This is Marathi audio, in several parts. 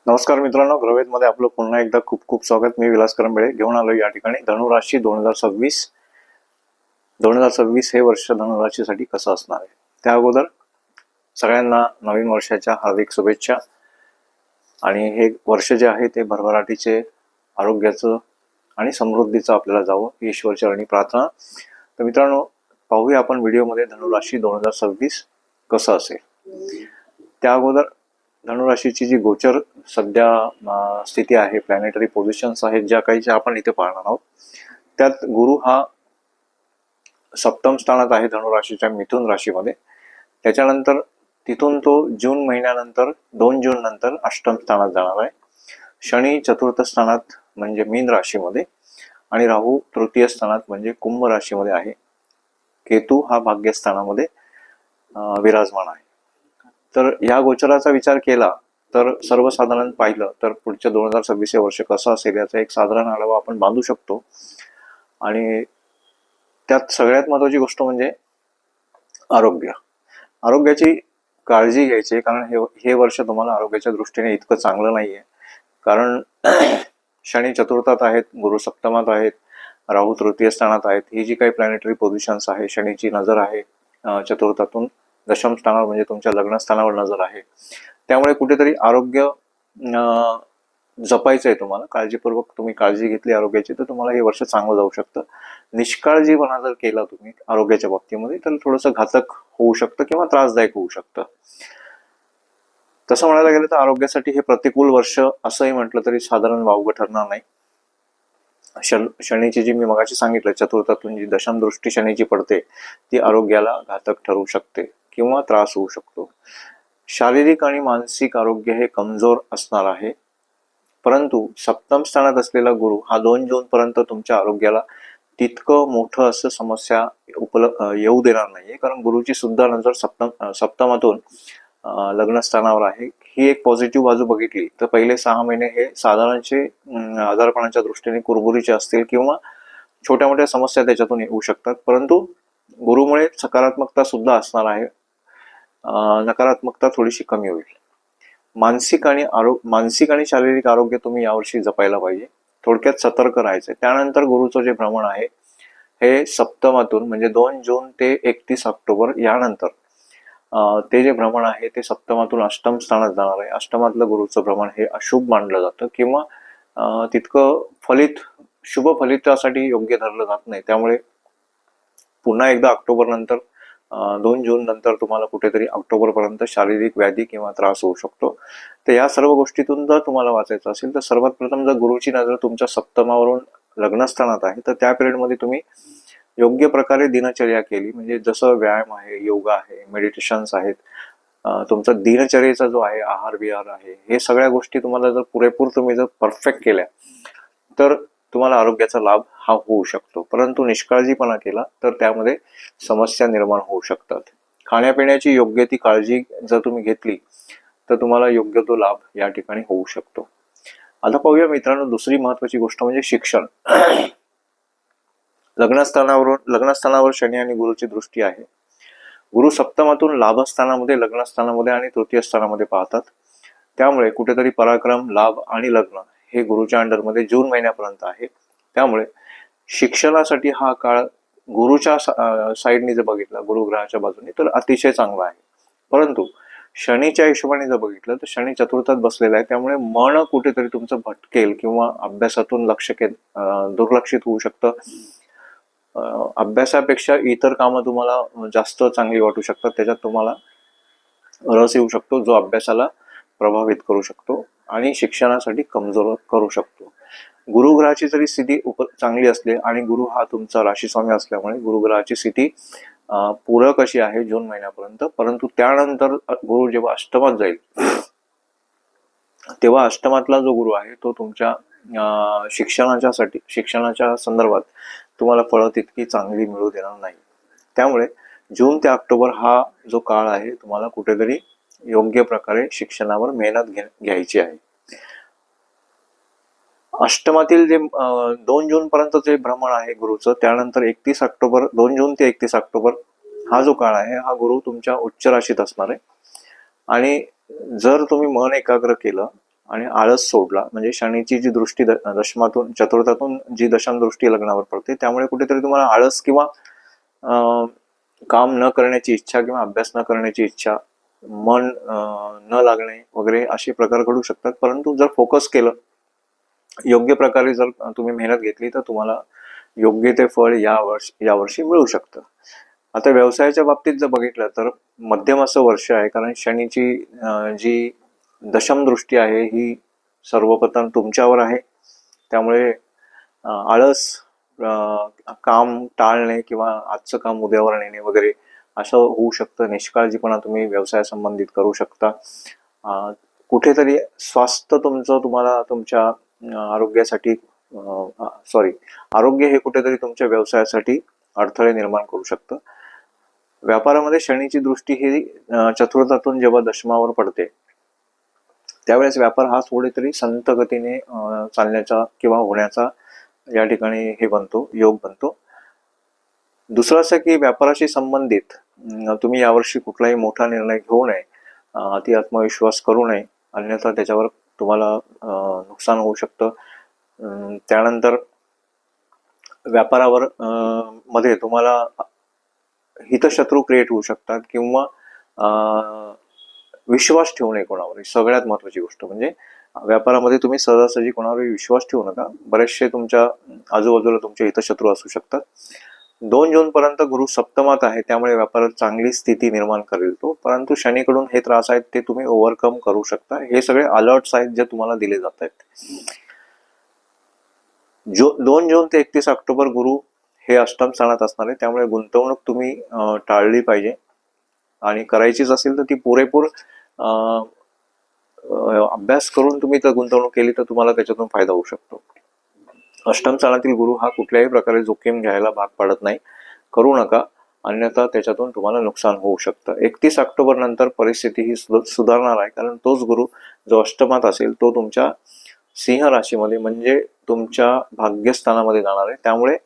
नमस्कार मित्रांनो, ग्रहवेदमध्ये आपलं पुन्हा एकदा खूप खूप स्वागत. मी विलास करंबेळे घेऊन आलो या ठिकाणी धनुराशी 2026 हे वर्ष धनुराशीसाठी कसं असणार आहे. त्या अगोदर सगळ्यांना नवीन वर्षाच्या हार्दिक शुभेच्छा. आणि हे वर्ष जे आहे ते भरभराटीचे, आरोग्याचं आणि समृद्धीचं आपल्याला जावं ही ईश्वरचरणी प्रार्थना. तर मित्रांनो, पाहूया आपण व्हिडिओमध्ये धनुराशी 2026 कसं असेल. त्या अगोदर धनुराशीची जी गोचर सध्या स्थिती आहे, प्लॅनेटरी पोझिशन्स आहेत ज्या काही आपण इथे पाहणार आहोत, त्यात गुरु हा सप्तम स्थानात आहे धनुराशीच्या मिथुन राशीमध्ये. त्याच्यानंतर तिथून तो जून महिन्यानंतर 2 जून नंतर अष्टम स्थानात जाणार आहे. शनी चतुर्थ स्थानात म्हणजे मीन राशीमध्ये आणि राहू तृतीय स्थानात म्हणजे कुंभ राशीमध्ये आहे. केतू हा भाग्यस्थानामध्ये विराजमान आहे. तर या गोचराचा विचार केला तर सर्वसाधारण पाहिलं तर पुढच्या 2026 हे वर्ष कसं असेल याचा एक साधारण आढावा आपण बांधू शकतो. आणि त्यात सगळ्यात महत्वाची गोष्ट म्हणजे आरोग्याची काळजी घ्यायची, कारण हे वर्ष तुम्हाला आरोग्याच्या दृष्टीने इतकं चांगलं नाहीये. कारण शनी चतुर्थात आहेत, गुरु सप्तमात आहेत, राहू तृतीय स्थानात आहेत. ही जी काही प्लॅनेटरी पोझिशन्स आहे, शनीची नजर आहे चतुर्थातून दशम स्थानावर म्हणजे तुमच्या लग्नस्थानावर नजर आहे. त्यामुळे कुठेतरी आरोग्य जपायचं आहे तुम्हाला. काळजीपूर्वक तुम्ही काळजी घेतली आरोग्याची तर तुम्हाला हे वर्ष चांगलं जाऊ शकतं. निष्काळजीपणा जर केला तुम्ही आरोग्याच्या बाबतीमध्ये तर थोडंसं घातक होऊ शकतं किंवा त्रासदायक होऊ शकतं. तसं म्हणायला गेलं तर आरोग्यासाठी हे प्रतिकूल वर्ष असंही म्हटलं तरी साधारण वावगं ठरणार नाही. शनीची जी मी मगाशी सांगितलं चतुर्थातून जी दशम दृष्टी शनीची पडते ती आरोग्याला घातक ठरू शकते किंवा त्रास होऊ शकतो. शारीरिक आणि मानसिक आरोग्य हे कमजोर असणार आहे. परंतु सप्तम स्थानात असलेला गुरु हा 2 जून पर्यंत तुमच्या आरोग्याला तितकं मोठं असं समस्या येऊ देणार नाहीये, कारण गुरुची सुद्धा नजर सप्तमातून लग्नस्थानावर आहे. ही एक पॉझिटिव्ह बाजू बघितली तर पहिले 6 महिने हे साधारणचे आजारपणाच्या दृष्टीने कुरबुरीचे असतील किंवा छोट्या मोठ्या समस्या त्याच्यातून येऊ शकतात. परंतु गुरुमुळे सकारात्मकता सुद्धा असणार आहे. नकारात्मकता थोडीशी कमी होईल. मानसिक आणि शारीरिक आरोग्य तुम्ही यावर्षी जपायला पाहिजे. थोडक्यात सतर्क राहायचंय. त्यानंतर गुरुचं जे भ्रमण आहे हे सप्तमातून म्हणजे 2 जून ते 31 ऑक्टोबर यानंतर ते जे भ्रमण आहे ते सप्तमातून अष्टम स्थानात जाणार आहे. अष्टमातलं गुरुचं भ्रमण हे अशुभ मानलं जातं किंवा तितकं शुभ फलितासाठी योग्य धरलं जात नाही. त्यामुळे पुन्हा एकदा ऑक्टोबर नंतर 2 जून नंतर तुम्हाला कुठेतरी ऑक्टोबर पर्यंत शारीरिक व्याधी किंवा त्रास होऊ शकतो. तर या सर्व गोष्टीतून जर तुम्हाला वाचायचं असेल तर सर्वात प्रथम जर गुरुची नजर तुमच्या सप्तमावरून लग्नस्थानात आहे तर त्या पिरियडमध्ये तुम्ही योग्य प्रकारे दिनचर्या केली, म्हणजे जसं व्यायाम आहे, योगा आहे, मेडिटेशन्स आहेत, तुमचा दिनचर्येचा जो आहे आहार विहार आहे, हे सगळ्या गोष्टी तुम्हाला जर पुरेपूर तुम्ही जर परफेक्ट केल्या तर तुम्हाला आरोग्याचा लाभ हा होऊ शकतो. परंतु निष्काळजीपणा केला तर त्यामध्ये समस्या निर्माण होऊ शकतात. खाण्यापिण्याची योग्य ती काळजी जर तुम्ही घेतली तर तुम्हाला योग्य तो लाभ या ठिकाणी होऊ शकतो. आता पाहूया मित्रांनो, दुसरी महत्वाची गोष्ट म्हणजे शिक्षण. लग्नस्थानावर शनी आणि गुरुची दृष्टी आहे. गुरु सप्तमातून लाभस्थानामध्ये, लग्नस्थानामध्ये आणि तृतीय स्थानामध्ये पाहतात. त्यामुळे कुठेतरी पराक्रम, लाभ आणि लग्न हे गुरुच्या अंडरमध्ये जून महिन्यापर्यंत आहे. त्यामुळे शिक्षणासाठी हा काळ गुरुच्या साईडने जर बघितला, गुरुग्रहाच्या बाजूने, तर अतिशय चांगला आहे. परंतु शनीच्या हिशोबाने जर बघितलं तर शनी चतुर्थात बसलेला आहे. त्यामुळे मन कुठेतरी तुमचं भटकेल किंवा अभ्यासातून दुर्लक्षित होऊ शकतं. अभ्यासापेक्षा इतर कामं तुम्हाला जास्त चांगली वाटू शकतात, त्याच्यात तुम्हाला रस येऊ शकतो जो अभ्यासाला प्रभावित करू शकतो आणि शिक्षणासाठी कमजोर करू शकतो. गुरुग्रहाची जरी स्थिती चांगली असली आणि गुरु हा तुमचा राशीस्वामी असल्यामुळे गुरुग्रहाची स्थिती पूरक अशी आहे जून महिन्यापर्यंत. परंतु त्यानंतर गुरु जेव्हा अष्टमात जाईल तेव्हा अष्टमातला जो गुरु आहे तो तुमच्या शिक्षणाच्या संदर्भात तुम्हाला फळं तितकी चांगली मिळू देणार नाही. त्यामुळे जून ते ऑक्टोबर हा जो काळ आहे तुम्हाला कुठेतरी योग्य प्रकारे शिक्षणावर मेहनत घ्यायची आहे. अष्टमातील जे 2 जून पर्यंत जे भ्रमण आहे गुरुचं, त्यानंतर 2 जून ते 31 ऑक्टोबर हा जो काळ आहे हा गुरु तुमच्या उच्च राशीत असणार आहे. आणि जर तुम्ही मन एकाग्र केलं आणि आळस सोडला, म्हणजे शनीची जी दृष्टी दशमातून चतुर्थातून जी दशम दृष्टी लग्नावर पडते, त्यामुळे कुठेतरी तुम्हाला आळस किंवा काम न करण्याची इच्छा किंवा अभ्यास न करण्याची इच्छा, मन न लागणे वगैरे असे प्रकार घडू शकतात. परंतु जर फोकस केलं, योग्य प्रकारे जर तुम्ही मेहनत घेतली, तर तुम्हाला योग्य ते फळ यावर्षी मिळू शकतं. आता व्यवसायाच्या बाबतीत जर बघितलं तर मध्यम असं वर्ष आहे, कारण शनीची जी दशम दृष्टी आहे ही सर्वप्रथम तुमच्यावर आहे. त्यामुळे आळस, काम टाळणे किंवा आजचं काम उद्यावर नेणे वगैरे असं होऊ शकतं. निष्काळजीपणा तुम्ही व्यवसाय संबंधित करू शकता. कुठेतरी स्वास्थ्य तुम्हाला तुमच्या आरोग्यासाठी आरोग्य हे कुठेतरी तुमच्या व्यवसायासाठी अडथळे निर्माण करू शकतं. व्यापारामध्ये शनीची दृष्टी ही चतुर्थातून जेव्हा दशमावर पडते, त्यावेळेस व्यापार हा थोडेतरी संत गतीने चालण्याचा किंवा होण्याचा या ठिकाणी योग बनतो. दुसरं असं की व्यापाराशी संबंधित तुम्ही यावर्षी कुठलाही मोठा निर्णय घेऊ नये, अति आत्मविश्वास करू नये, अन्यथा त्याच्यावर तुम्हाला नुकसान होऊ शकतं. त्यानंतर व्यापारावर मध्ये तुम्हाला हितशत्रू क्रिएट होऊ शकतात किंवा विश्वास ठेवू नये कोणावर. सगळ्यात महत्वाची गोष्ट म्हणजे व्यापारामध्ये तुम्ही सहजासहजी कोणावर विश्वास ठेवू नका. बरेचसे तुमच्या आजूबाजूला तुमचे हितशत्रू असू शकतात. 2 जून पर्यंत गुरु सप्तमात आहे, त्यामुळे व्यापारात चांगली स्थिती निर्माण करेल तो. परंतु शनीकडून हे त्रास आहेत ते तुम्ही ओव्हरकम करू शकता. हे सगळे अलर्ट्स आहेत जे तुम्हाला दिले जात आहेत. 2 जून ते 31 ऑक्टोबर गुरु हे अष्टम स्थानात असणार आहे, त्यामुळे गुंतवणूक तुम्ही टाळली पाहिजे आणि करायचीच असेल तर ती पुरेपूर अभ्यास करून तुम्ही तर गुंतवणूक केली तर तुम्हाला त्याच्यातून फायदा होऊ शकतो. अष्टम स्थानातील गुरु हा कुठल्याही प्रकारे जोखीम घ्यायला भाग पाडत नाही, करू नका, अन्यथा त्याच्यातून तुम्हाला नुकसान होऊ शकतं. 31 ऑक्टोबर नंतर परिस्थिती ही सुधारणार आहे, कारण तोच गुरु जो अष्टमात असेल तो तुमच्या सिंह राशीमध्ये म्हणजे तुमच्या भाग्यस्थानामध्ये जाणार आहे. त्यामुळे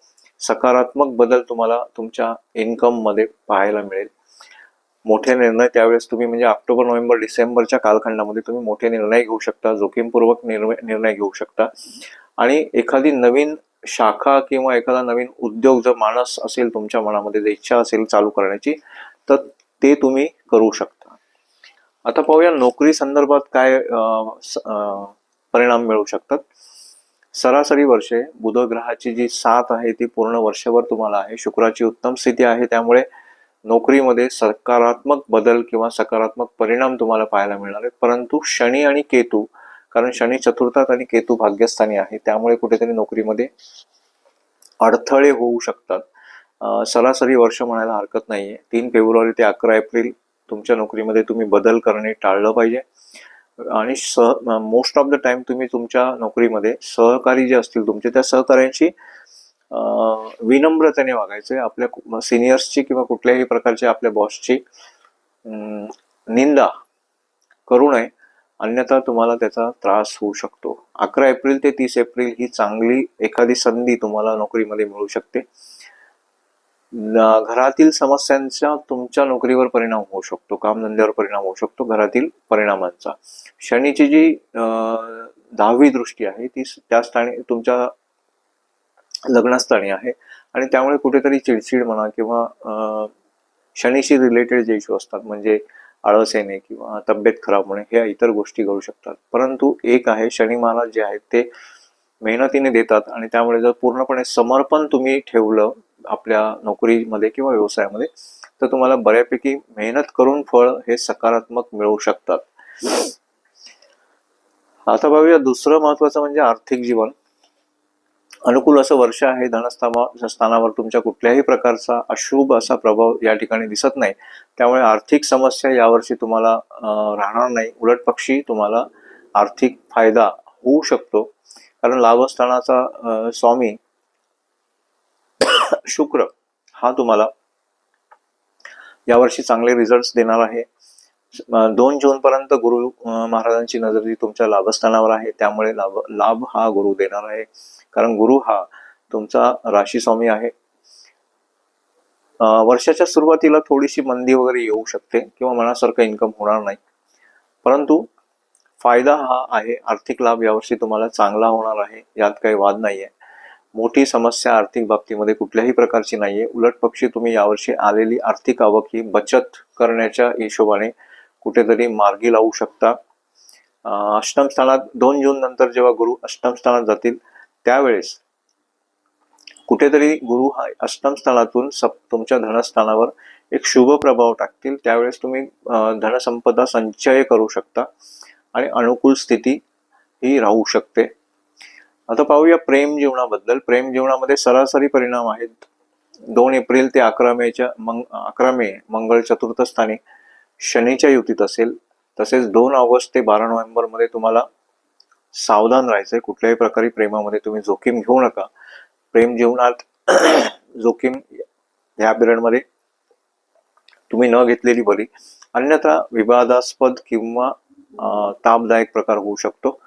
सकारात्मक बदल तुम्हाला तुमच्या इन्कम मध्ये पाहायला मिळेल. मोठे निर्णय त्यावेळेस तुम्ही म्हणजे ऑक्टोबर, नोव्हेंबर, डिसेंबरच्या कालखंडामध्ये तुम्ही मोठे निर्णय घेऊ शकता, जोखीमपूर्वक निर्णय घेऊ शकता. आणि एखादी नवीन शाखा किंवा एखादा नवीन उद्योग जर मानस असेल तुमच्या मनामध्ये, जर इच्छा असेल चालू करण्याची, तर ते तुम्ही करू शकता. आता पाहूया नोकरी संदर्भात काय परिणाम मिळू शकतात. सरासरी वर्षे बुध ग्रहाची जी साथ आहे ती पूर्ण वर्षभर तुम्हाला आहे. शुक्राची उत्तम स्थिती आहे, त्यामुळे नोकरीमध्ये सकारात्मक बदल किंवा सकारात्मक परिणाम तुम्हाला पाहायला मिळणार आहेत. परंतु शनी आणि केतू, कारण शनी चतुर्थात आणि केतू भाग्यस्थानी आहे, त्यामुळे कुठेतरी नोकरीमध्ये अडथळे होऊ शकतात. सरासरी वर्ष म्हणायला हरकत नाहीये. 3 फेब्रुवारी ते 11 एप्रिल तुमच्या नोकरीमध्ये तुम्ही बदल करणे टाळलं पाहिजे. आणि मोस्ट ऑफ द टाइम तुम्ही तुमच्या नोकरीमध्ये सहकारी जे असतील तुमचे, त्या सहकार्यांशी विनम्रतेने वागायचे. आपल्या सिनियर्सची किंवा कुठल्याही प्रकारच्या आपल्या बॉसची निंदा करू नये, अन्यथा तुम्हाला त्याचा त्रास होऊ शकतो. 11 एप्रिल ते 30 एप्रिल ही चांगली एखादी संधी तुम्हाला नोकरीमध्ये मिळू शकते. घरातील समस्यांचा तुमच्या नोकरीवर परिणाम होऊ शकतो, कामधंद्यावर परिणाम होऊ शकतो घरातील परिणामांचा. शनीची जी 10वी दृष्टी आहे ती त्या स्थानी तुमच्या लग्नस्थानी आहे, आणि त्यामुळे कुठेतरी चिडचिड म्हणा किंवा शनीशी रिलेटेड जे इश्यू असतात, म्हणजे आळस येणे किंवा तब्येत खराब होणे, ह्या इतर गोष्टी घडू शकतात. परंतु एक आहे, शनी महाराज जे आहेत ते मेहनतीने देतात, आणि त्यामुळे जर पूर्णपणे समर्पण तुम्ही ठेवलं आपल्या नोकरीमध्ये किंवा व्यवसायामध्ये, तर तुम्हाला बऱ्यापैकी मेहनत करून फळ हे सकारात्मक मिळू शकतात. आता बघूया दुसरं महत्वाचं म्हणजे आर्थिक जीवन. अनुकूल असं वर्ष आहे. धनस्थानावर तुमच्या कुठल्याही प्रकारचा अशुभ असा प्रभाव या ठिकाणी दिसत नाही, त्यामुळे आर्थिक समस्या यावर्षी तुम्हाला राहणार नाही. उलट पक्षी तुम्हाला आर्थिक फायदा होऊ शकतो, कारण लाभस्थानाचा स्वामी शुक्र हा तुम्हाला यावर्षी चांगले रिझल्ट देणार आहे. 2 जून पर्यंत गुरु महाराजांची नजर ही तुमच्या लाभस्थानावर आहे, त्यामुळे लाभ हा गुरु देणार आहे, कारण गुरु हा तुमचा राशी स्वामी आहे. वर्षाच्या सुरुवातीला थोडीशी मंदी वगैरे येऊ शकते किंवा मनासारखं इन्कम होणार नाही, परंतु फायदा हा आहे, आर्थिक लाभ यावर्षी तुम्हाला चांगला होणार आहे, यात काही वाद नाहीये. मोठी समस्या आर्थिक बाबतीमध्ये कुठल्याही प्रकारची नाहीये. उलट पक्षी तुम्ही यावर्षी आलेली आर्थिक आवक ही बचत करण्याच्या हिशोबाने कुठेतरी मार्गी लावू शकता. अष्टम स्थानात 2 जून नंतर जेव्हा गुरु अष्टम स्थानात जातील त्यावेळेस कुठेतरी गुरु हा अष्टम स्थानातून तुमच्या धनस्थानावर एक शुभ प्रभाव टाकतील. त्यावेळेस तुम्ही धनसंपदा संचय करू शकता आणि अनुकूल स्थिती ही राहू शकते. आता पाहूया प्रेम जीवनाबद्दल. प्रेम जीवनामध्ये सरासरी परिणाम आहेत. 2 एप्रिल ते 11 मे मंगळ चतुर्थ स्थानी शनीच्या युतीत असेल. तसेच 2 ऑगस्ट ते 12 नोव्हेंबर मध्ये तुम्हाला सावधान राहायचंय. कुठल्याही प्रकारे प्रेमामध्ये तुम्ही जोखीम घेऊ नका. प्रेम जीवनात जोखीम ह्या पिरियड मध्ये तुम्ही न घेतलेली बरी, अन्यथा विवादास्पद किंवा तापदायक प्रकार होऊ शकतो.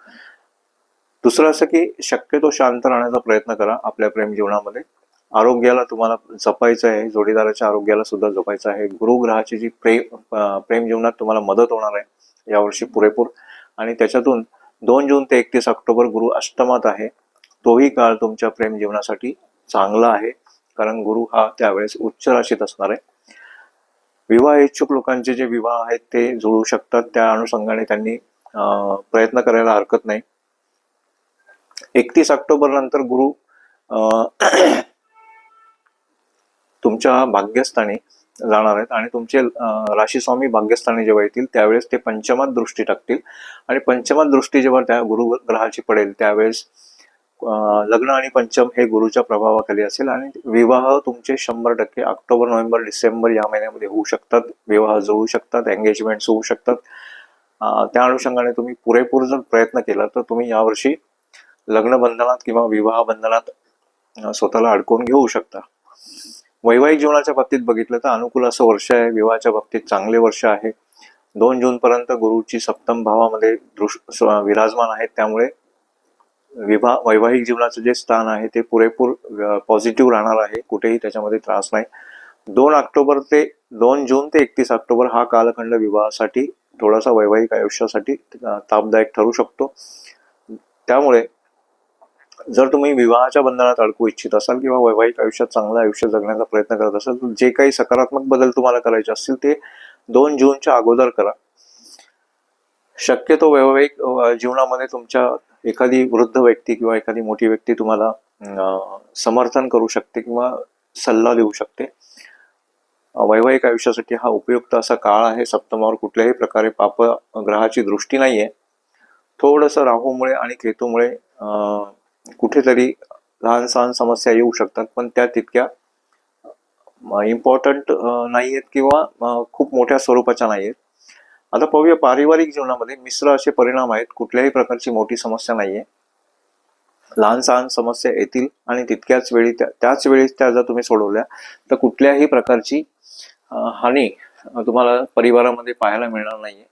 दुसरं असं की शक्यतो शांत राहण्याचा प्रयत्न करा आपल्या प्रेम जीवनामध्ये. आरोग्याला तुम्हाला जपायचं आहे, जोडीदाराच्या आरोग्याला सुद्धा जपायचं आहे. गुरुग्रहाची जी प्रेम जीवनात तुम्हाला मदत होणार आहे यावर्षी पुरेपूर, आणि त्याच्यातून 2 जून ते 31 ऑक्टोबर गुरु अष्टमात आहे. तोही काळ तुमच्या प्रेम जीवनासाठी चांगला आहे, कारण गुरु हा त्यावेळेस उच्च राशीत असणार आहे. विवाह इच्छुक लोकांचे जे विवाह आहेत ते जुळू शकतात. त्या अनुषंगाने त्यांनी प्रयत्न करायला हरकत नाही. 31 ऑक्टोबर नंतर गुरु तुमच्या भाग्यस्थानी जाणार आहेत आणि तुमचे राशी स्वामी भाग्यस्थानी जेव्हा येतील त्यावेळेस ते पंचमात दृष्टी टाकतील. आणि पंचमात दृष्टी जेव्हा त्या गुरु ग्रहाची पडेल त्यावेळेस लग्न आणि पंचम हे गुरुच्या प्रभावाखाली असेल आणि विवाह तुमचे 100% ऑक्टोबर, नोव्हेंबर, डिसेंबर या महिन्यामध्ये होऊ शकतात. विवाह जुळू शकतात, एंगेजमेंट्स होऊ शकतात. त्या अनुषंगाने तुम्ही पुरेपूर जर प्रयत्न केला तर तुम्ही यावर्षी लग्न बंधनात किंवा विवाह बंधनात स्वतःला अडकवून घेऊ शकता. वैवाहिक जीवनाच्या बाबतीत बघितलं तर अनुकूल असं वर्ष आहे. विवाहाच्या बाबतीत चांगले वर्ष आहे. 2 जून पर्यंत गुरुची सप्तम भावामध्ये विराजमान आहेत, त्यामुळे वैवाहिक जीवनाचं जे स्थान आहे ते पुरेपूर पॉझिटिव्ह राहणार आहे. कुठेही त्याच्यामध्ये त्रास नाही. 2 जून ते 31 ऑक्टोबर हा कालखंड विवाहासाठी थोडासा वैवाहिक आयुष्यासाठी तापदायक ठरू शकतो. त्यामुळे जर तुम्ही विवाहाच्या बंधनात अडकू इच्छित असाल किंवा वैवाहिक आयुष्यात चांगलं आयुष्य जगण्याचा प्रयत्न करत असाल तर जे काही सकारात्मक बदल तुम्हाला करायचे असतील ते 2 जूनच्या अगोदर करा. शक्यतो वैवाहिक जीवनामध्ये तुमच्या एखादी वृद्ध व्यक्ती किंवा एखादी मोठी व्यक्ती तुम्हाला समर्थन करू शकते किंवा सल्ला देऊ शकते. वैवाहिक आयुष्यासाठी हा उपयुक्त असा काळ आहे. सप्तमावर कुठल्याही प्रकारे पाप ग्रहाची दृष्टी नाहीये. थोडंसं राहूमुळे आणि केतूमुळे कुठेतरी लहान सहान समस्या येऊ शकतात, पण त्या तितक्या इम्पॉर्टंट नाहीयेत किंवा खूप मोठ्या स्वरूपाच्या नाहीयेत. आता पाहूया पारिवारिक जीवनामध्ये मिश्र असे परिणाम आहेत. कुठल्याही प्रकारची मोठी समस्या नाहीये. लहान सहान समस्या येतील आणि तितक्याच वेळी त्याच वेळी त्या जर तुम्ही सोडवल्या तर कुठल्याही प्रकारची हानी तुम्हाला परिवारामध्ये पाहायला मिळणार नाहीये.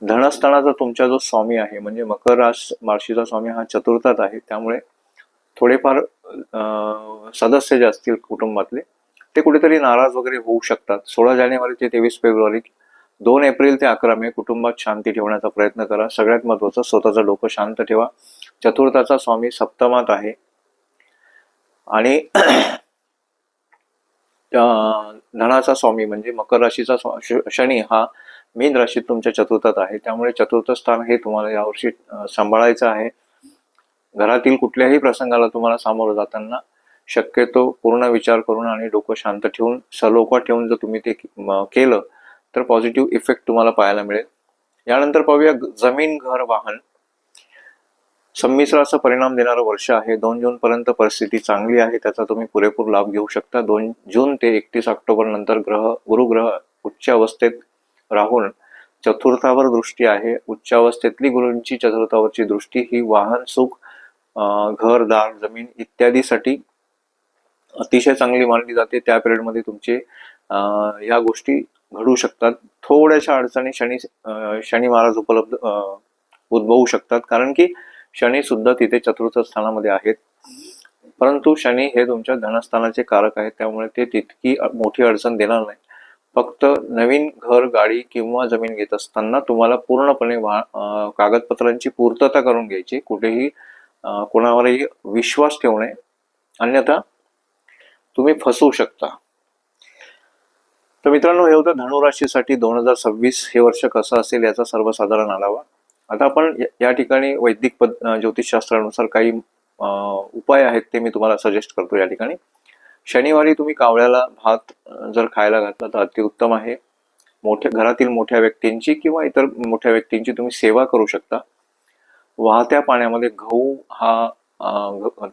धनस्थानाचा तुमचा जो स्वामी आहे म्हणजे मकर राशीचा स्वामी हा चतुर्थात आहे, त्यामुळे थोडेफार सदस्य जे असतील कुटुंबातले ते कुठेतरी नाराज वगैरे होऊ शकतात. 16 जानेवारी ते 23 फेब्रुवारी, 2 एप्रिल ते 11 मे कुटुंबात शांती ठेवण्याचा प्रयत्न करा. सगळ्यात महत्वाचं स्वतःचं डोकं शांत ठेवा. चतुर्थाचा स्वामी सप्तमात आहे आणि धनाचा स्वामी म्हणजे मकर राशीचा शनी हा मीन राशीत तुमच्या चतुर्थात आहे, त्यामुळे चतुर्थ स्थान हे तुम्हाला यावर्षी सांभाळायचं आहे. घरातील कुठल्याही प्रसंगाला तुम्हाला सामोरं जाताना शक्यतो पूर्ण विचार करून आणि डोकं शांत ठेवून सलोखा ठेवून जर तुम्ही ते केलं तर पॉझिटिव्ह इफेक्ट तुम्हाला पाहायला मिळेल. यानंतर पाहूया जमीन, घर, वाहन. संमिश्र असा परिणाम देणारं वर्ष आहे. 2 जून पर्यंत परिस्थिती चांगली आहे, त्याचा तुम्ही पुरेपूर लाभ घेऊ शकता. 2 जून ते 31 ऑक्टोबर नंतर गुरुग्रह उच्च अवस्थेत राहून चतुर्थावर दृष्टी आहे. उच्च अवस्थेतली गुरूंची चतुर्थावरची दृष्टी ही वाहन सुख, घरदार, जमीन इत्यादीसाठी अतिशय चांगली मानली जाते. त्या पिरियडमध्ये तुमचे या गोष्टी घडू शकतात. थोड्याशा अडचणी शनी महाराज उद्भवू शकतात, कारण की शनी सुद्धा तिथे चतुर्थ स्थानामध्ये आहेत. परंतु शनी हे तुमच्या धनस्थानाचे कारक आहेत, त्यामुळे ते तितकी मोठी अडचण देणार नाही. फक्त नवीन घर, गाडी किंवा जमीन घेत असताना तुम्हाला पूर्णपणे कागदपत्रांची पूर्तता करून घ्यायची. कुठेही कोणावरही विश्वास ठेवू नये, अन्यथा तुम्ही फसवू शकता. तर मित्रांनो, हे होतं धनुराशीसाठी 2026 हे वर्ष कसं असेल याचा सर्वसाधारण आढावा. आता आपण या ठिकाणी वैदिक ज्योतिषशास्त्रानुसार काही उपाय आहेत ते मी तुम्हाला सजेस्ट करतो. या ठिकाणी शनिवारी तुम्ही कावळ्याला भात जर खायला घातला तर अतिउत्तम आहे. घरातील मोठ्या व्यक्तींची किंवा इतर मोठ्या व्यक्तींची तुम्ही सेवा करू शकता. वाहत्या पाण्यामध्ये गहू हा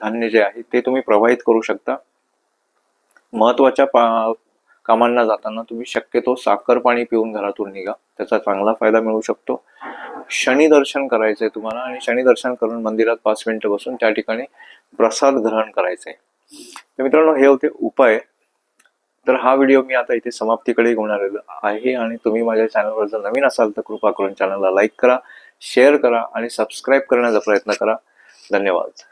धान्य जे आहे ते तुम्ही प्रवाहित करू शकता. महत्वाच्या कामांना जाताना तुम्ही शक्यतो साखर पाणी पिऊन घरातून निघा, त्याचा चांगला फायदा मिळू शकतो. शनी दर्शन करायचंय तुम्हाला आणि शनी दर्शन करून मंदिरात 5 मिनिटं बसून त्या ठिकाणी प्रसाद ग्रहण करायचंय. तर मित्रांनो, हे होते उपाय. तर हा व्हिडिओ मी आता इथे समाप्तीकडे घेऊन आलेलो आहे आणि तुम्ही माझ्या चॅनलवर जर नवीन असाल तर कृपा करून चॅनलला लाईक करा, शेअर करा आणि सबस्क्राईब करण्याचा प्रयत्न करा. धन्यवाद.